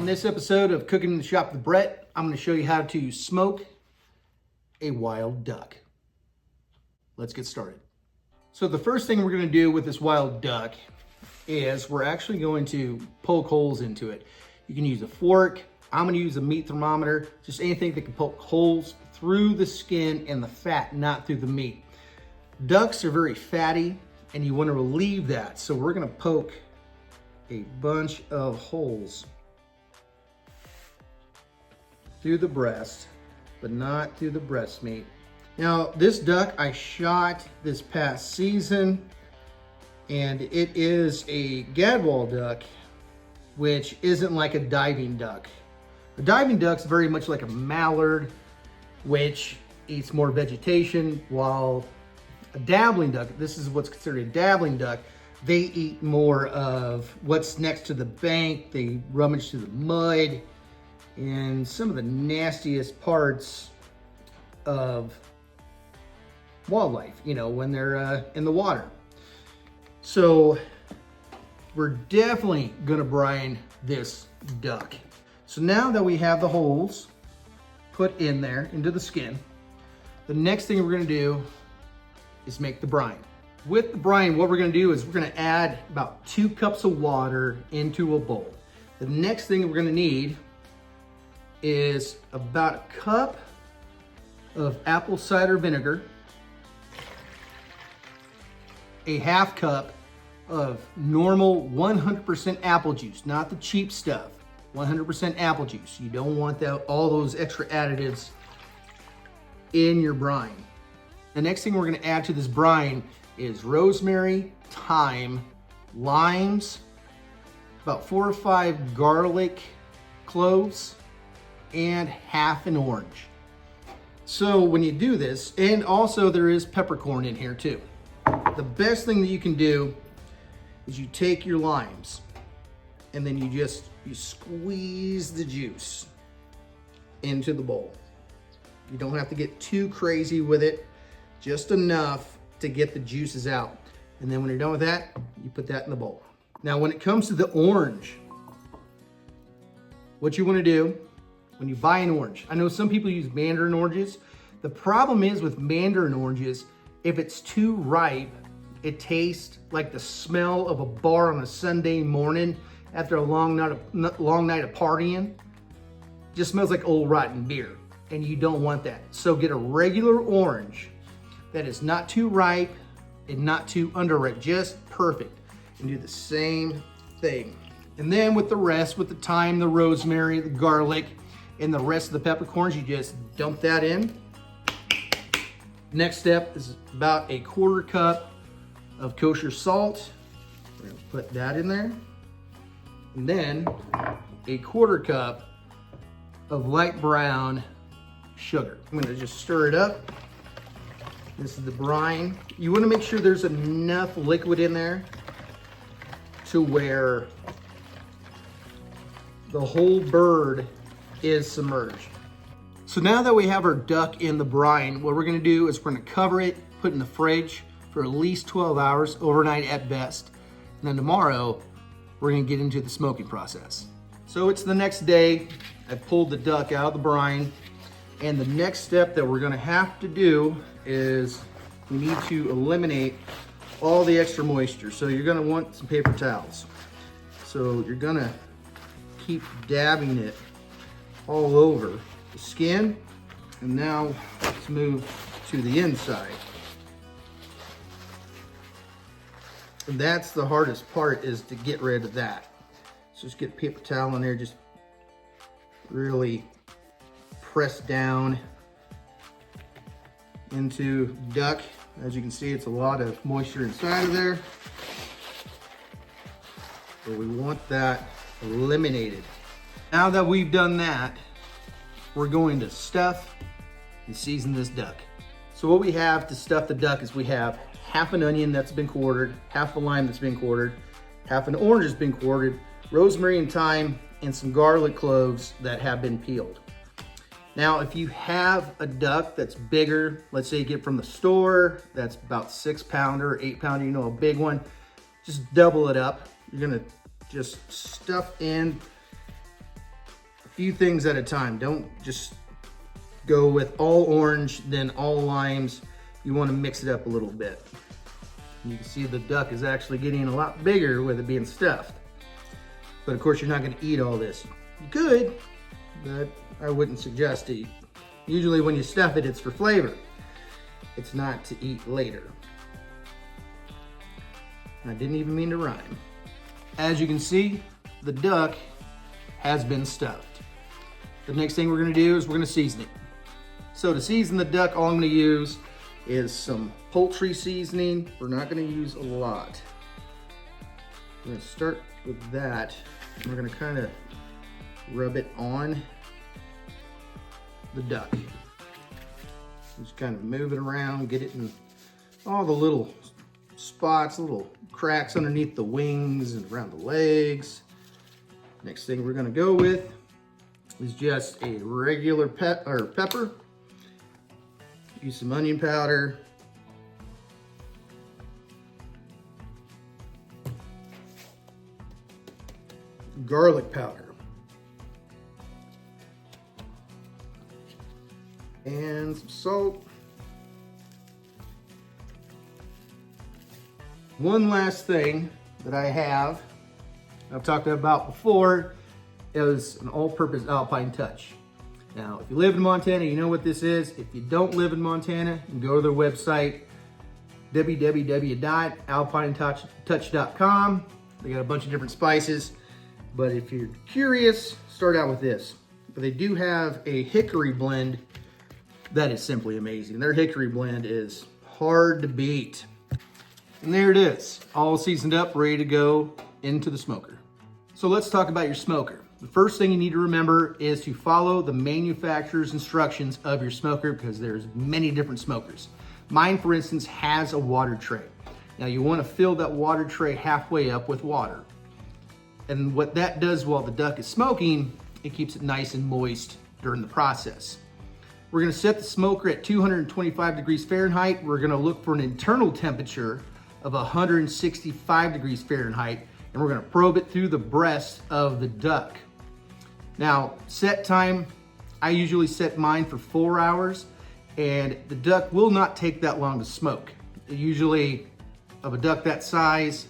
On this episode of Cooking in the Shop with Brett, I'm going to show you how to smoke a wild duck. Let's get started. So the first thing we're going to do with this wild duck is we're actually going to poke holes into it. You can use a fork. I'm going to use a meat thermometer, just anything that can poke holes through the skin and the fat, not through the meat. Ducks are very fatty and you want to relieve that. So we're going to poke a bunch of holes through the breast, but not through the breast meat. Now, this duck I shot this past season, and it is a gadwall duck, which isn't like a diving duck. A diving duck's very much like a mallard, which eats more vegetation, while a dabbling duck, this is what's considered a dabbling duck, they eat more of what's next to the bank. They rummage through the mud and some of the nastiest parts of wildlife, you know, when they're in the water. So we're definitely gonna brine this duck. So now that we have the holes put in there into the skin, the next thing we're gonna do is make the brine. With the brine, what we're gonna do is we're gonna add about 2 cups of water into a bowl. The next thing we're gonna need is about a cup of apple cider vinegar, a half cup of normal 100% apple juice, not the cheap stuff, 100% apple juice. You don't want all those extra additives in your brine. The next thing we're gonna add to this brine is rosemary, thyme, limes, about 4 or 5 garlic cloves, and half an orange. So when you do this, and also there is peppercorn in here too. The best thing that you can do is you take your limes and then you squeeze the juice into the bowl. You don't have to get too crazy with it, just enough to get the juices out. And then when you're done with that, you put that in the bowl. Now, when it comes to the orange, what you want to do when you buy an orange, I know some people use mandarin oranges. The problem is with mandarin oranges, if it's too ripe, it tastes like the smell of a bar on a Sunday morning after a long night of partying. It just smells like old rotten beer, and you don't want that. So get a regular orange that is not too ripe and not too underripe, just perfect. And do the same thing. And then with the rest, with the thyme, the rosemary, the garlic, and the rest of the peppercorns, you just dump that in. Next step is about a 1/4 cup of kosher salt. We're gonna put that in there. And then a 1/4 cup of light brown sugar. I'm gonna just stir it up. This is the brine. You wanna make sure there's enough liquid in there to where the whole bird is submerged. So now that we have our duck in the brine, what we're gonna do is we're gonna cover it, put it in the fridge for at least 12 hours, overnight at best. And then tomorrow, we're gonna get into the smoking process. So it's the next day. I pulled the duck out of the brine. And the next step that we're gonna have to do is we need to eliminate all the extra moisture. So you're gonna want some paper towels. So you're gonna keep dabbing it all over the skin. And now let's move to the inside. And that's the hardest part, is to get rid of that. So just get a paper towel in there, just really press down into duck. As you can see, it's a lot of moisture inside of there. So we want that eliminated. Now that we've done that, we're going to stuff and season this duck. So what we have to stuff the duck is we have half an onion that's been quartered, half a lime that's been quartered, half an orange that's been quartered, rosemary and thyme, and some garlic cloves that have been peeled. Now, if you have a duck that's bigger, let's say you get it from the store, that's about 6 pounder, 8 pounder, you know, a big one, just double it up. You're gonna just stuff in few things at a time. Don't just go with all orange, then all limes. You want to mix it up a little bit. You can see the duck is actually getting a lot bigger with it being stuffed. But of course, you're not going to eat all this. You could, but I wouldn't suggest it. Usually when you stuff it, it's for flavor. It's not to eat later. I didn't even mean to rhyme. As you can see, the duck has been stuffed. The next thing we're going to do is we're going to season it. So to season the duck, all I'm going to use is some poultry seasoning. We're not going to use a lot. We're going to start with that. And we're going to kind of rub it on the duck. Just kind of move it around, get it in all the little spots, little cracks underneath the wings and around the legs. Next thing we're going to go with is just a regular pepper. Use some onion powder. Garlic powder. And some salt. One last thing that I have, I've talked about before, is an all-purpose Alpine Touch. Now, if you live in Montana, you know what this is. If you don't live in Montana, you can go to their website, www.alpinetouch.com. They got a bunch of different spices, but if you're curious, start out with this. But they do have a hickory blend that is simply amazing. Their hickory blend is hard to beat. And there it is, all seasoned up, ready to go into the smoker. So let's talk about your smoker. The first thing you need to remember is to follow the manufacturer's instructions of your smoker, because there's many different smokers. Mine, for instance, has a water tray. Now you want to fill that water tray halfway up with water. And what that does while the duck is smoking, it keeps it nice and moist during the process. We're going to set the smoker at 225 degrees Fahrenheit. We're going to look for an internal temperature of 165 degrees Fahrenheit, and we're going to probe it through the breast of the duck. Now, set time, I usually set mine for 4 hours, and the duck will not take that long to smoke. Usually, of a duck that size,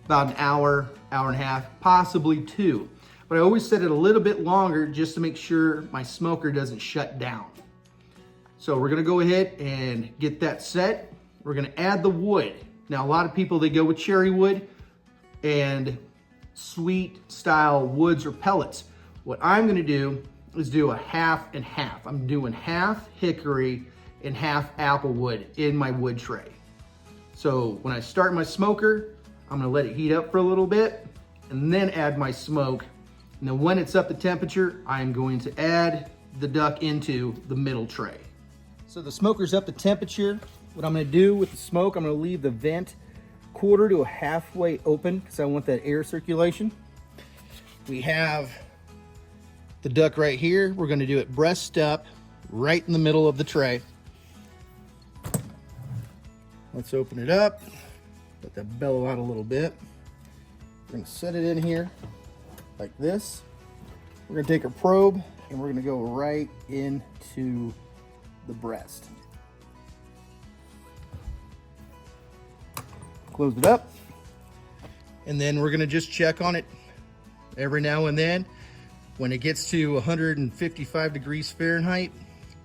about an hour, hour and a half, possibly 2. But I always set it a little bit longer just to make sure my smoker doesn't shut down. So we're gonna go ahead and get that set. We're gonna add the wood. Now, a lot of people, they go with cherry wood and sweet style woods or pellets. What I'm gonna do is do a half and half. I'm doing half hickory and half apple wood in my wood tray. So when I start my smoker, I'm gonna let it heat up for a little bit and then add my smoke. And then when it's up to temperature, I'm going to add the duck into the middle tray. So the smoker's up to temperature. What I'm gonna do with the smoke, I'm gonna leave the vent quarter to a halfway open because I want that air circulation. We have the duck right here. We're gonna do it breast up, right in the middle of the tray. Let's open it up, let that bellow out a little bit. We're gonna set it in here like this. We're gonna take a probe and we're gonna go right into the breast. Close it up, and then we're gonna just check on it every now and then. When it gets to 155 degrees Fahrenheit,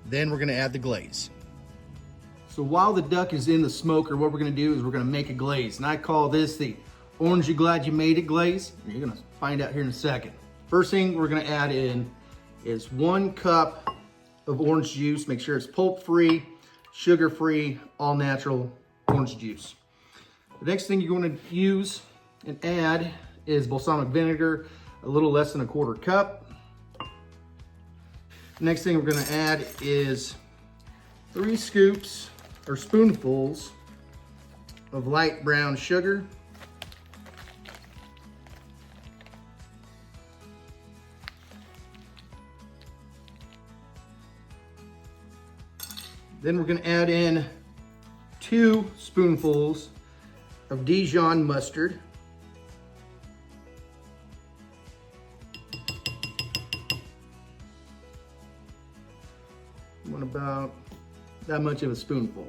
then we're gonna add the glaze. So while the duck is in the smoker, what we're gonna do is we're gonna make a glaze. And I call this the Orange You Glad You Made It glaze. And you're gonna find out here in a second. First thing we're gonna add in is 1 cup of orange juice. Make sure it's pulp-free, sugar-free, all-natural orange juice. The next thing you're gonna use and add is balsamic vinegar, a little less than 1/4 cup. The next thing we're gonna add is 3 scoops or spoonfuls of light brown sugar. Then we're gonna add in 2 spoonfuls of Dijon mustard. about that much of a spoonful.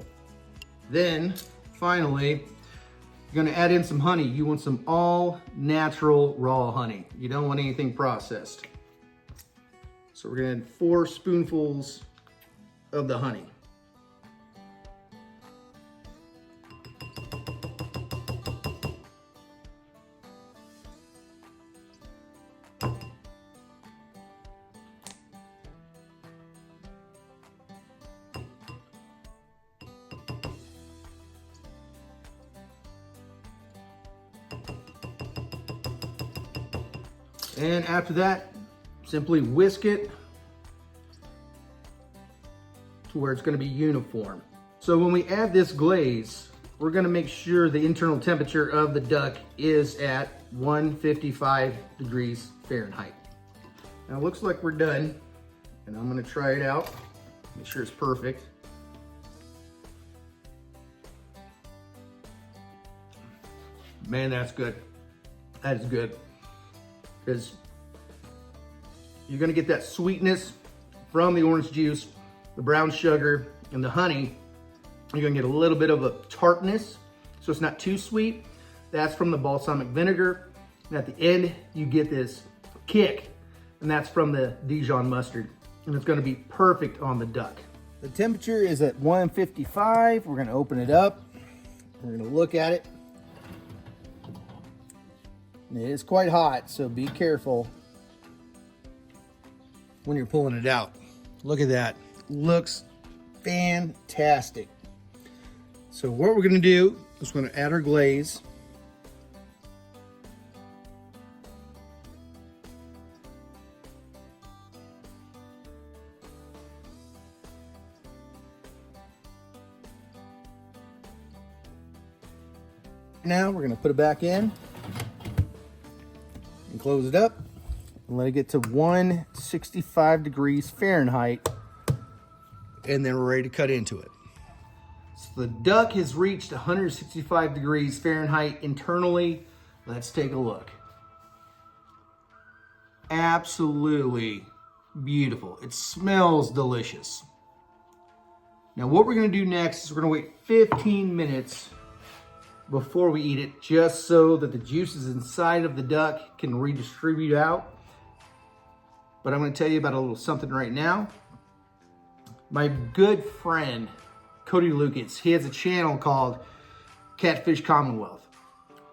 Then, finally, you're gonna add in some honey. You want some all natural raw honey. You don't want anything processed. So we're gonna add 4 spoonfuls of the honey. And after that, simply whisk it to where it's going to be uniform. So when we add this glaze, we're going to make sure the internal temperature of the duck is at 155 degrees Fahrenheit. Now it looks like we're done, and I'm going to try it out, make sure it's perfect. Man, that's good. That is good. Because you're gonna get that sweetness from the orange juice, the brown sugar, and the honey. You're gonna get a little bit of a tartness, so it's not too sweet. That's from the balsamic vinegar. And at the end, you get this kick, and that's from the Dijon mustard. And it's gonna be perfect on the duck. The temperature is at 155. We're gonna open it up. We're gonna look at it. It is quite hot, so be careful when you're pulling it out. Look at that. Looks fantastic. So what we're gonna do is we're gonna add our glaze. Now we're gonna put it back in and close it up and let it get to 165 degrees Fahrenheit, and then we're ready to cut into it. So the duck has reached 165 degrees Fahrenheit internally. Let's take a look. Absolutely beautiful. It smells delicious. Now what we're gonna do next is we're gonna wait 15 minutes before we eat it, just so that the juices inside of the duck can redistribute out. But I'm gonna tell you about a little something right now. My good friend, Cody Lucas, he has a channel called Catfish Commonwealth.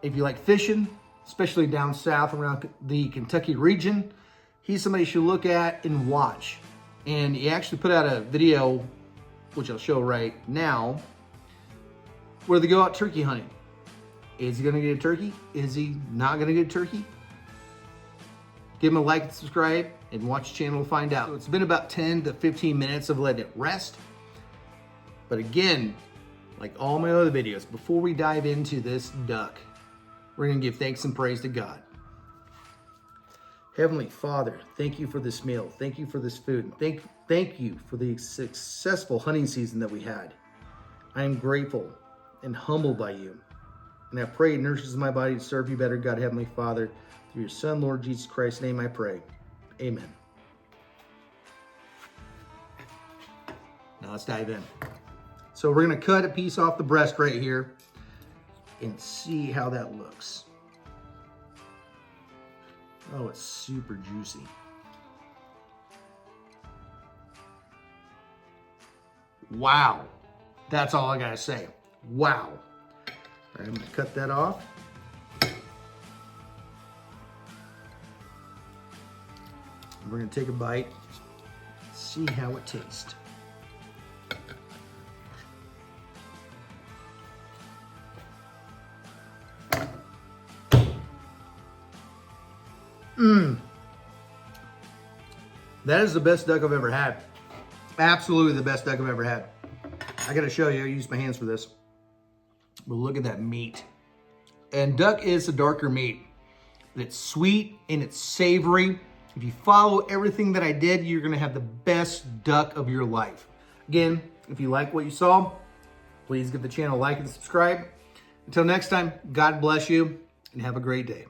If you like fishing, especially down south around the Kentucky region, he's somebody you should look at and watch. And he actually put out a video, which I'll show right now, where they go out turkey hunting. Is he gonna get a turkey? Is he not gonna get a turkey? Give him a like and subscribe and watch the channel to find out. So it's been about 10 to 15 minutes of letting it rest. But again, like all my other videos, before we dive into this duck, we're gonna give thanks and praise to God. Heavenly Father, thank you for this meal. Thank you for this food. Thank you for the successful hunting season that we had. I am grateful and humbled by you. And I pray it nourishes my body to serve you better, God, Heavenly Father. Through your Son, Lord Jesus Christ's name I pray. Amen. Now let's dive in. So we're gonna cut a piece off the breast right here and see how that looks. Oh, it's super juicy. Wow. That's all I gotta say. Wow. All right, I'm gonna cut that off. We're gonna take a bite, see how it tastes. That is the best duck I've ever had. Absolutely the best duck I've ever had. I gotta show you, I use my hands for this. But look at that meat. And duck is a darker meat. It's sweet and it's savory. If you follow everything that I did, you're gonna have the best duck of your life. Again, if you like what you saw, please give the channel a like and subscribe. Until next time, God bless you and have a great day.